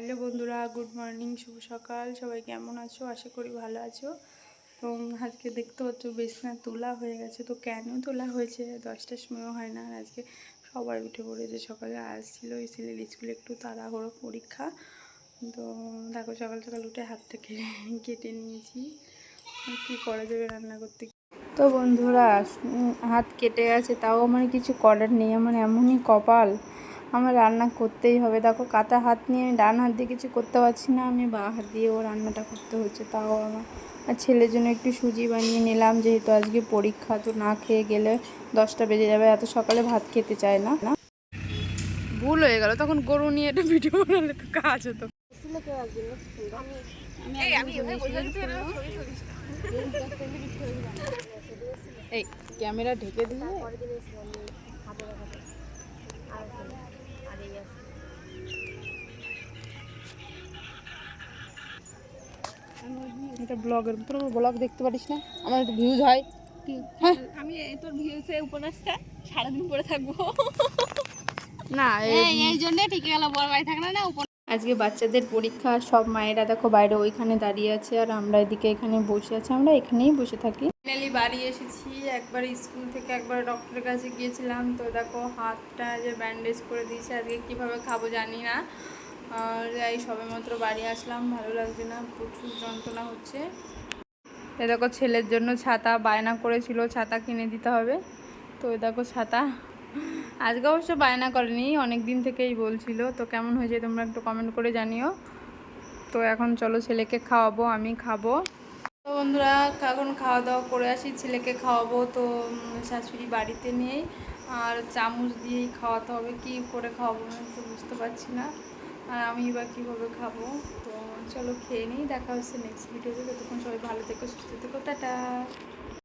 Hello বন্ধুরা, good morning, শুভ সকাল। সবাই কেমন আছো? আশা করি ভালো আছো। এবং আজকে দেখতে পাচ্ছ বিছানা তোলা হয়ে গেছে। তো কেন তোলা হয়েছে? 10টার সময়ও হয় না, আর আজকে সবাই উঠে পড়েছে। সকালে আসছিল এই ছেলের স্কুলে একটু তাড়াহুড়ো পরীক্ষা। তো দেখো সকাল সকাল উঠে হাতটা কেটে নিয়েছি। কী করা যাবে রান্না করতে। তো বন্ধুরা, হাত কেটে গেছে, তাও আমার কিছু করার নেই। আমার এমনই কপাল, আমার রান্না করতেই হবে। দেখো কাটা হাত নিয়ে আমি ডান হাত দিয়ে কিছু করতে পারছি না, আমি বাঁ হাত দিয়েও রান্নাটা করতে হচ্ছে। তাও আমার আর ছেলের জন্য একটু সুজি বানিয়ে নিলাম, যেহেতু আজকে পরীক্ষা। তো না খেয়ে গেলে 10টা বেজে যাবে, এত সকালে ভাত খেতে চায় না। ভুল হয়ে গেল, তখন গরু নিয়ে একটা ভিডিও বানালে তো কাজ হতো। এই ক্যামেরা ঢেকে দিয়ে এটা ব্লগের, তোর ব্লগ দেখতে পারিস না? আমার একটু ভিউজ হয়। হ্যাঁ, আমি তোর ভিউসে উপন্যাসটা সারাদিন পড়ে থাকবো না এই জন্য ঠিক গেল, বড় বাড়ি থাকলে না। আজকে বাচ্চাদের পরীক্ষা, সব মায়েরা দেখো বাইরে ওইখানে দাঁড়িয়ে আছে, আর আমরা এদিকে এখানে বসে আছি। আমরা এখানেই বসে থাকি। ফাইনালি বাড়ি এসেছি। একবার স্কুল থেকে একবার ডক্টরের কাছে গিয়েছিলাম। তো দেখো হাতটা যে ব্যান্ডেজ করে দিয়েছে, আজকে কীভাবে খাবো জানি না। আর এই সবেমাত্র বাড়ি আসলাম, ভালো লাগছে না, প্রচুর যন্ত্রণা হচ্ছে। এ দেখো ছেলের জন্য ছাতা বায়না করেছিল, ছাতা কিনে দিতে হবে। তো দেখো ছাতা আজকে অবশ্য বায়না করেনি, অনেক দিন থেকেই বলছিল। তো কেমন হয়েছে তোমরা একটু কমেন্ট করে জানিও। তো এখন চলো ছেলেকে খাওয়াবো, আমি খাবো। তো বন্ধুরা, এখন খাওয়া দাওয়া করে আসি, ছেলেকে খাওয়াবো। তো শাশুড়ি বাড়িতে নেই, আর চামচ দিয়েই খাওয়াতে হবে। কি করে খাওয়াবো আমি তো বুঝতে পারছি না, আর আমি বা কীভাবে খাবো। তো চলো খেয়ে নিই, দেখা হচ্ছে নেক্সট ভিডিওতে। ততক্ষণ সবাই ভালো থেকো, সুস্থ থেকো, টাটা।